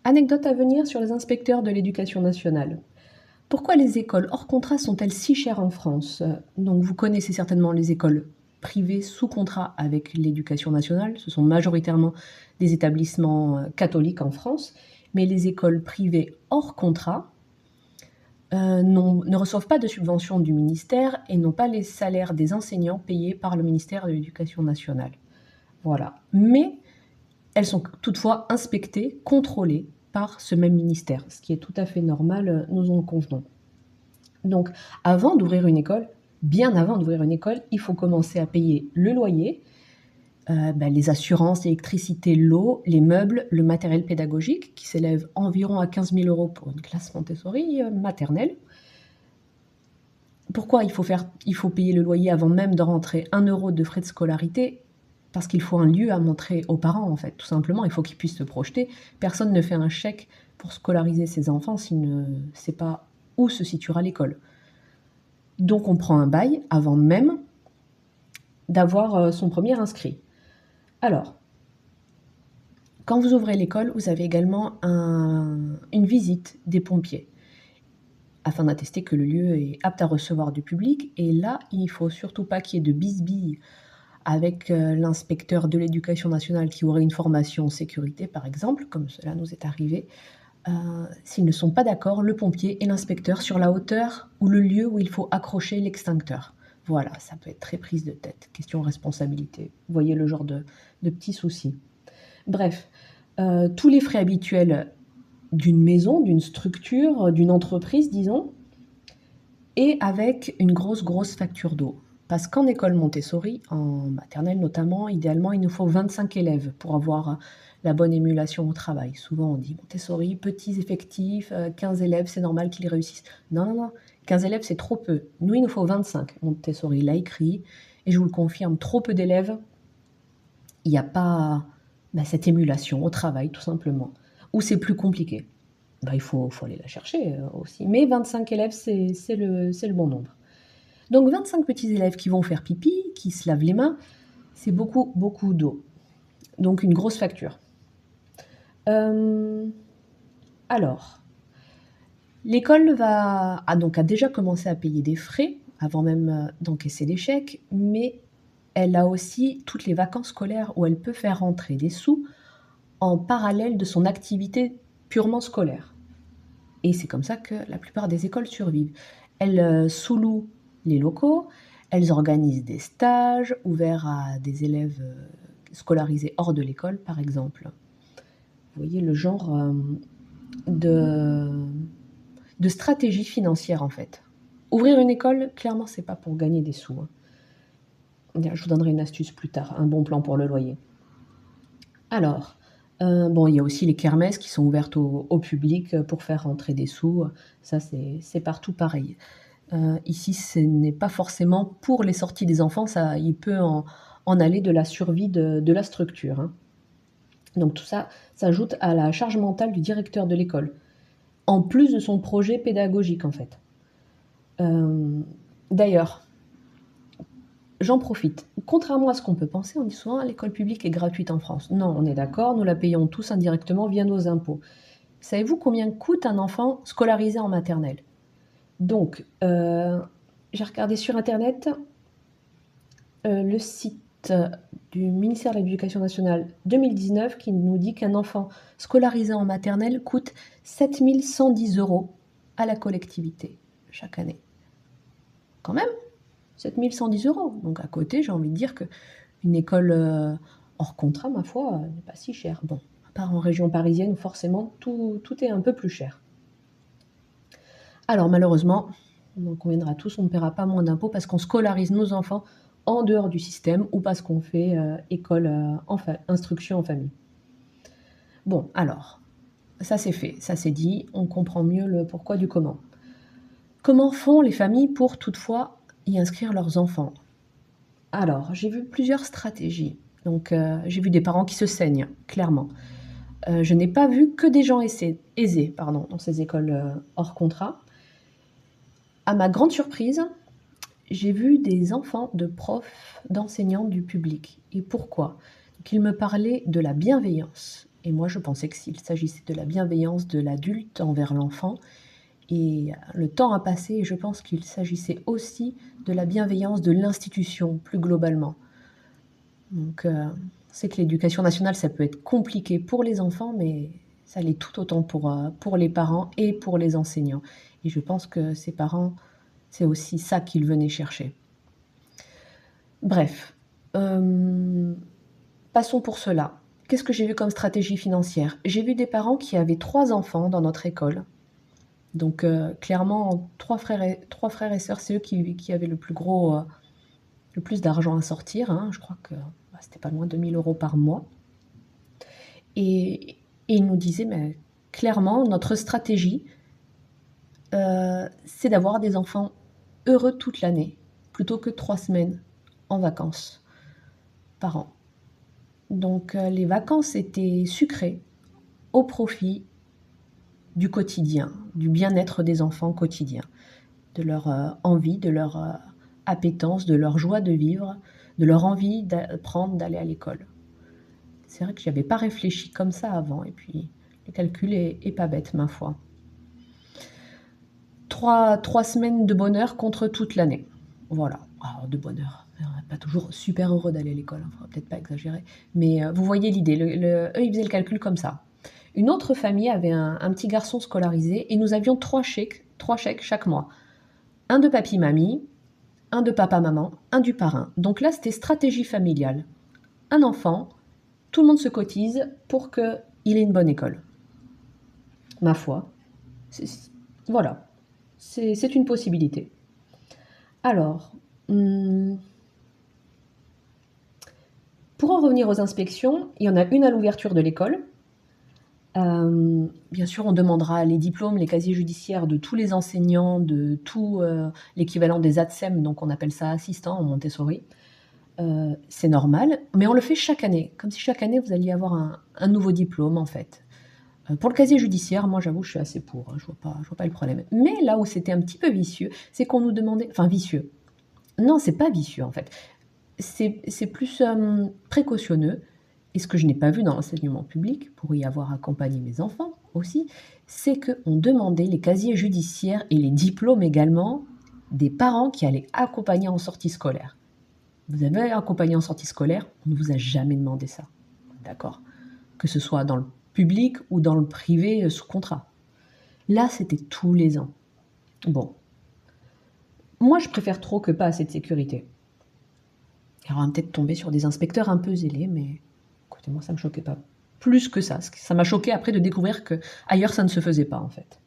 Anecdote à venir sur les inspecteurs de l'éducation nationale. Pourquoi les écoles hors contrat sont-elles si chères en France? Donc vous connaissez certainement les écoles privées sous contrat avec l'éducation nationale. Ce sont majoritairement des établissements catholiques en France. Mais les écoles privées hors contrat ne reçoivent pas de subvention du ministère et n'ont pas les salaires des enseignants payés par le ministère de l'Éducation nationale. Voilà. Mais elles sont toutefois inspectées, contrôlées par ce même ministère, ce qui est tout à fait normal, nous en convenons. Donc, avant d'ouvrir une école, bien avant d'ouvrir une école, il faut commencer à payer le loyer, les assurances, l'électricité, l'eau, les meubles, le matériel pédagogique, qui s'élève environ à 15 000 € pour une classe Montessori maternelle. Pourquoi il faut payer le loyer avant même de rentrer 1 € de frais de scolarité? Parce qu'il faut un lieu à montrer aux parents, en fait, tout simplement. Il faut qu'ils puissent se projeter. Personne ne fait un chèque pour scolariser ses enfants s'il ne sait pas où se situera l'école. Donc on prend un bail avant même d'avoir son premier inscrit. Alors, quand vous ouvrez l'école, vous avez également une visite des pompiers afin d'attester que le lieu est apte à recevoir du public. Et là, il ne faut surtout pas qu'il y ait de bisbilles avec l'inspecteur de l'éducation nationale qui aurait une formation sécurité, par exemple, comme cela nous est arrivé. S'ils ne sont pas d'accord, le pompier et l'inspecteur sur la hauteur ou le lieu où il faut accrocher l'extincteur. Voilà, ça peut être très prise de tête, question responsabilité. Vous voyez le genre de petits soucis. Bref, tous les frais habituels d'une maison, d'une structure, d'une entreprise, disons, et avec une grosse facture d'eau. Parce qu'en école Montessori, en maternelle notamment, idéalement, il nous faut 25 élèves pour avoir la bonne émulation au travail. Souvent, on dit Montessori, petits effectifs, 15 élèves, c'est normal qu'ils réussissent. Non, 15 élèves, c'est trop peu. Nous, il nous faut 25. Montessori l'a écrit, et je vous le confirme, trop peu d'élèves, il n'y a pas cette émulation au travail, tout simplement. Ou c'est plus compliqué. Il faut aller la chercher aussi. Mais 25 élèves, c'est le bon nombre. Donc 25 petits élèves qui vont faire pipi, qui se lavent les mains, c'est beaucoup d'eau. Donc une grosse facture. Alors, l'école a déjà commencé à payer des frais avant même d'encaisser les chèques, mais elle a aussi toutes les vacances scolaires où elle peut faire rentrer des sous en parallèle de son activité purement scolaire. Et c'est comme ça que la plupart des écoles survivent. Elles sous-louent les locaux, elles organisent des stages ouverts à des élèves scolarisés hors de l'école, par exemple. Vous voyez le genre de stratégie financière, en fait. Ouvrir une école, clairement, c'est pas pour gagner des sous. Je vous donnerai une astuce plus tard, un bon plan pour le loyer. Alors, il y a aussi les kermesses qui sont ouvertes au public pour faire rentrer des sous. Ça, c'est partout pareil. Ici, ce n'est pas forcément pour les sorties des enfants, il peut en aller de la survie de la structure, hein. Donc tout ça s'ajoute à la charge mentale du directeur de l'école, en plus de son projet pédagogique, en fait. D'ailleurs, j'en profite. Contrairement à ce qu'on peut penser, on dit souvent l'école publique est gratuite en France. Non, on est d'accord, nous la payons tous indirectement via nos impôts. Savez-vous combien coûte un enfant scolarisé en maternelle? Donc, j'ai regardé sur Internet le site du ministère de l'Éducation nationale 2019 qui nous dit qu'un enfant scolarisé en maternelle coûte 7 110 € à la collectivité chaque année. Quand même, 7 110 €. Donc à côté, j'ai envie de dire qu'une école hors contrat, ma foi, n'est pas si chère. Bon, à part en région parisienne où forcément tout est un peu plus cher. Alors malheureusement, on en conviendra tous, on ne paiera pas moins d'impôts parce qu'on scolarise nos enfants en dehors du système ou parce qu'on fait instruction en famille. Bon, alors, ça c'est fait, ça c'est dit, on comprend mieux le pourquoi du comment. Comment font les familles pour toutefois y inscrire leurs enfants? Alors, j'ai vu plusieurs stratégies. Donc, j'ai vu des parents qui se saignent, clairement. Je n'ai pas vu que des gens aisés dans ces écoles hors contrat. À ma grande surprise, j'ai vu des enfants de profs, d'enseignants du public. Et pourquoi? Donc, ils me parlaient de la bienveillance Et moi, je pensais que s'il s'agissait de la bienveillance de l'adulte envers l'enfant, et le temps a passé et je pense qu'il s'agissait aussi de la bienveillance de l'institution, plus globalement. Donc, c'est que l'éducation nationale, ça peut être compliqué pour les enfants, mais ça l'est tout autant pour les parents et pour les enseignants. Et je pense que ces parents, c'est aussi ça qu'ils venaient chercher. Bref, passons pour cela. Qu'est-ce que j'ai vu comme stratégie financière? J'ai vu des parents qui avaient 3 enfants dans notre école. Donc, clairement, 3 frères et sœurs, c'est eux qui avaient le plus d'argent à sortir, hein. Je crois que c'était pas loin de 1 000 € par mois. Et ils nous disaient, mais clairement, notre stratégie, c'est d'avoir des enfants heureux toute l'année, plutôt que 3 semaines en vacances par an. Donc, les vacances étaient sucrées au profit du quotidien, du bien-être des enfants quotidien, de leur envie, de leur appétence, de leur joie de vivre, de leur envie d'apprendre, d'aller à l'école. C'est vrai que j'y avais pas réfléchi comme ça avant, et puis le calcul est pas bête, ma foi. 3 semaines de bonheur contre toute l'année. Voilà. Alors, de bonheur. On n'est pas toujours super heureux d'aller à l'école, il ne faudra peut-être pas exagérer. Mais vous voyez l'idée. Eux, ils faisaient le calcul comme ça. Une autre famille avait un petit garçon scolarisé et nous avions 3 chèques chaque mois. Un de papy-mamie, un de papa-maman, un du parrain. Donc là, c'était stratégie familiale. Un enfant, tout le monde se cotise pour qu'il ait une bonne école. Ma foi, voilà, c'est une possibilité. Alors, pour en revenir aux inspections, il y en a une à l'ouverture de l'école. Bien sûr, on demandera les diplômes, les casiers judiciaires de tous les enseignants, de tout l'équivalent des ATSEM, donc on appelle ça assistant en Montessori. C'est normal, mais on le fait chaque année, comme si chaque année vous alliez avoir un nouveau diplôme en fait. Pour le casier judiciaire, moi j'avoue, je suis assez pour, hein, je vois pas le problème. Mais là où c'était un petit peu vicieux, c'est qu'on nous demandait, enfin vicieux, non, c'est pas vicieux en fait, c'est plus précautionneux. Et ce que je n'ai pas vu dans l'enseignement public, pour y avoir accompagné mes enfants aussi, c'est qu'on demandait les casiers judiciaires et les diplômes également des parents qui allaient accompagner en sortie scolaire. Vous avez accompagné en sortie scolaire, on ne vous a jamais demandé ça. D'accord? Que ce soit dans le public ou dans le privé sous contrat. Là, c'était tous les ans. Bon. Moi, je préfère trop que pas assez de sécurité. Alors, on va peut-être tomber sur des inspecteurs un peu zélés, mais écoutez, moi, ça me choquait pas plus que ça. Ça m'a choqué après de découvrir que ailleurs ça ne se faisait pas, en fait.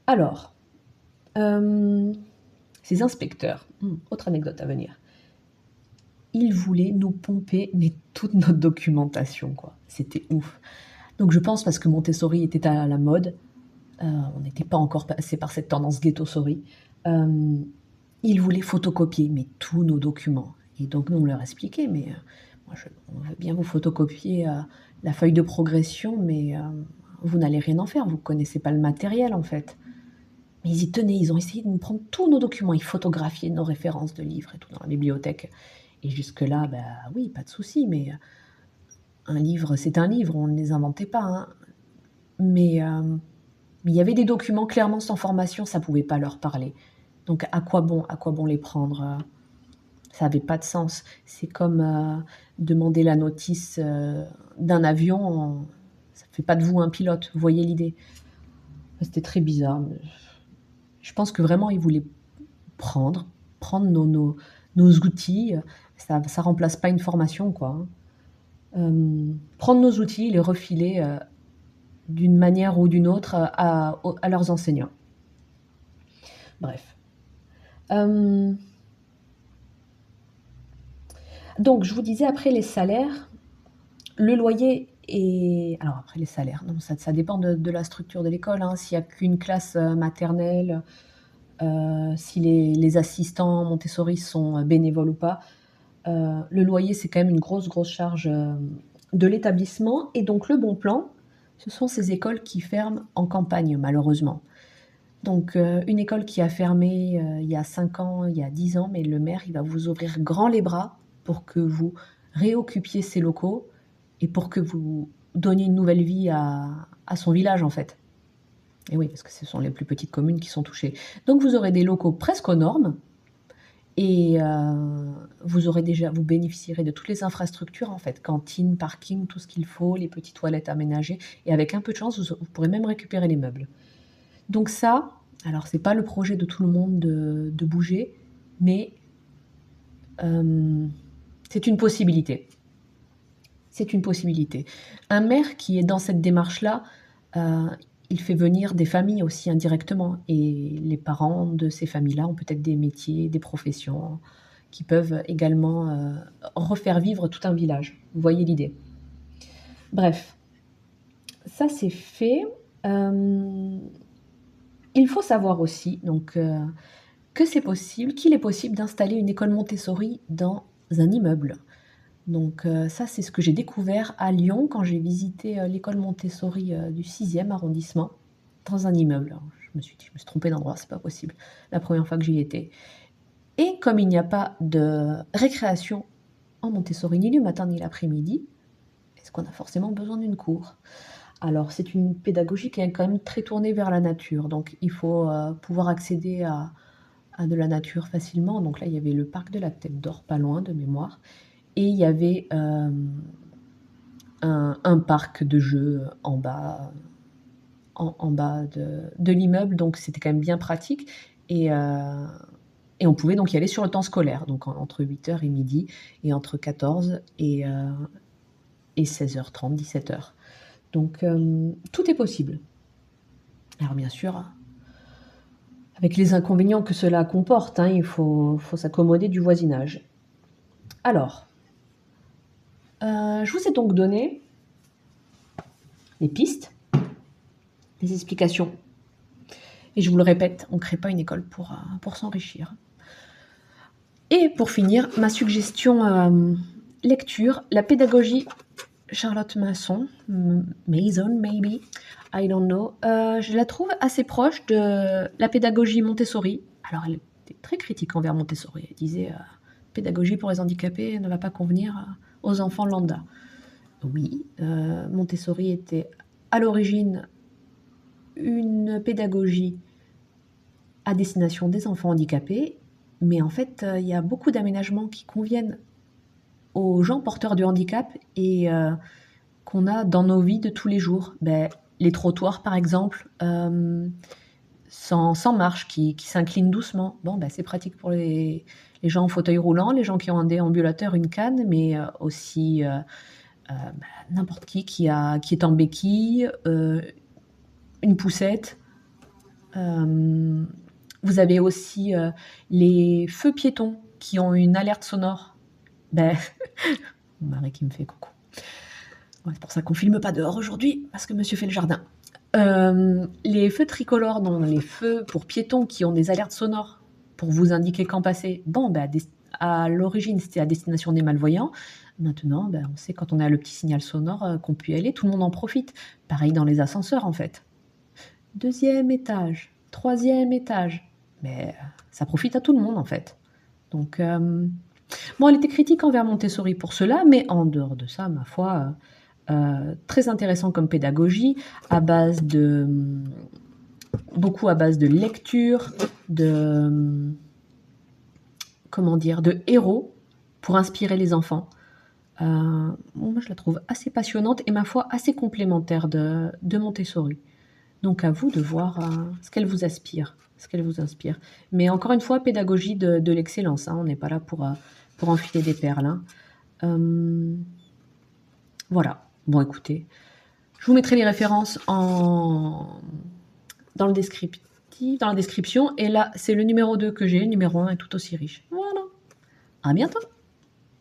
Alors, ces inspecteurs, autre anecdote à venir, ils voulaient nous pomper mais toute notre documentation, quoi. C'était ouf. Donc je pense parce que Montessori était à la mode, on n'était pas encore passé par cette tendance ghettosori, ils voulaient photocopier mais tous nos documents. Et donc nous on leur expliquait, mais on veut bien vous photocopier la feuille de progression, mais vous n'allez rien en faire, vous ne connaissez pas le matériel en fait. Mais ils y tenaient, ils ont essayé de nous prendre tous nos documents, ils photographiaient nos références de livres et tout dans la bibliothèque. Et jusque-là, bah oui, pas de souci, mais un livre, c'est un livre, on ne les inventait pas, hein. Mais il y avait des documents, clairement, sans formation, ça ne pouvait pas leur parler. Donc à quoi bon les prendre? Ça n'avait pas de sens. C'est comme demander la notice d'un avion, ça ne fait pas de vous un pilote, vous voyez l'idée? C'était très bizarre. Je pense que vraiment, ils voulaient prendre nos outils. Ça ne remplace pas une formation, quoi. Prendre nos outils, les refiler d'une manière ou d'une autre à leurs enseignants. Bref. Donc, je vous disais, après les salaires, le loyer est... Alors, après les salaires, non, ça dépend de la structure de l'école, hein. S'il n'y a qu'une classe maternelle, si les assistants Montessori sont bénévoles ou pas, le loyer, c'est quand même une grosse charge de l'établissement. Et donc, le bon plan, ce sont ces écoles qui ferment en campagne, malheureusement. Donc, une école qui a fermé il y a 5 ans, il y a 10 ans, mais le maire, il va vous ouvrir grand les bras pour que vous réoccupiez ces locaux et pour que vous donner une nouvelle vie à son village, en fait. Et oui, parce que ce sont les plus petites communes qui sont touchées. Donc vous aurez des locaux presque aux normes et vous bénéficierez de toutes les infrastructures, en fait, cantine, parking, tout ce qu'il faut, les petites toilettes aménagées et avec un peu de chance, vous pourrez même récupérer les meubles. Donc ça, alors c'est pas le projet de tout le monde de bouger, mais c'est une possibilité. C'est une possibilité. Un maire qui est dans cette démarche-là, il fait venir des familles aussi indirectement et les parents de ces familles-là ont peut-être des métiers, des professions qui peuvent également, refaire vivre tout un village. Vous voyez l'idée? Bref, ça c'est fait. Il faut savoir aussi donc, que c'est possible qu'il est possible d'installer une école Montessori dans un immeuble. Donc ça, c'est ce que j'ai découvert à Lyon quand j'ai visité, l'école Montessori, du 6e arrondissement, dans un immeuble. Alors je me suis dit: «Je me suis trompée d'endroit, c'est pas possible», la première fois que j'y étais et comme il n'y a pas de récréation en Montessori, ni le matin ni l'après-midi, est-ce qu'on a forcément besoin d'une cour? Alors c'est une pédagogie qui est quand même très tournée vers la nature, donc il faut, pouvoir accéder à de la nature facilement. Donc là, il y avait le parc de la Tête d'Or, pas loin de mémoire et il y avait, un parc de jeux en bas de l'immeuble, donc c'était quand même bien pratique et on pouvait donc y aller sur le temps scolaire, donc entre 8h et midi et entre 14 et 16h30, 17h. Donc tout est possible. Alors bien sûr, avec les inconvénients que cela comporte, hein, il faut s'accommoder du voisinage. Alors, je vous ai donc donné des pistes, des explications. Et je vous le répète, on ne crée pas une école pour s'enrichir. Et pour finir, ma suggestion lecture, la pédagogie Charlotte Mason, maybe, I don't know. Je la trouve assez proche de la pédagogie Montessori. Alors elle était très critique envers Montessori. Elle disait pédagogie pour les handicapés ne va pas convenir aux enfants lambda. Oui, Montessori était à l'origine une pédagogie à destination des enfants handicapés, mais en fait, il y a beaucoup d'aménagements qui conviennent aux gens porteurs de handicap et qu'on a dans nos vies de tous les jours. Les trottoirs, par exemple, sans marche, qui s'inclinent doucement. Bon, c'est pratique pour les gens en fauteuil roulant, les gens qui ont un déambulateur, une canne, mais aussi n'importe qui est en béquille, une poussette. Vous avez aussi les feux piétons qui ont une alerte sonore. Mon mari qui me fait coucou. Ouais, c'est pour ça qu'on filme pas dehors aujourd'hui, parce que monsieur fait le jardin. Les feux tricolores, non, les feux pour piétons qui ont des alertes sonores pour vous indiquer quand passer. À l'origine, c'était à destination des malvoyants. Maintenant, on sait quand on a le petit signal sonore qu'on peut y aller, tout le monde en profite. Pareil dans les ascenseurs, en fait. 2e étage, 3e étage. Mais ça profite à tout le monde, en fait. Donc, elle était critique envers Montessori pour cela, mais en dehors de ça, ma foi, très intéressant comme pédagogie, beaucoup à base de lecture, de héros pour inspirer les enfants. Moi, je la trouve assez passionnante et ma foi assez complémentaire de Montessori. Donc à vous de voir ce qu'elle vous inspire. Mais encore une fois, pédagogie de l'excellence. Hein. On n'est pas là pour enfiler des perles. Hein. Voilà. Bon, écoutez, je vous mettrai les références dans la description. Et là, c'est le numéro 2 que j'ai. Le numéro 1 est tout aussi riche. Voilà. À bientôt.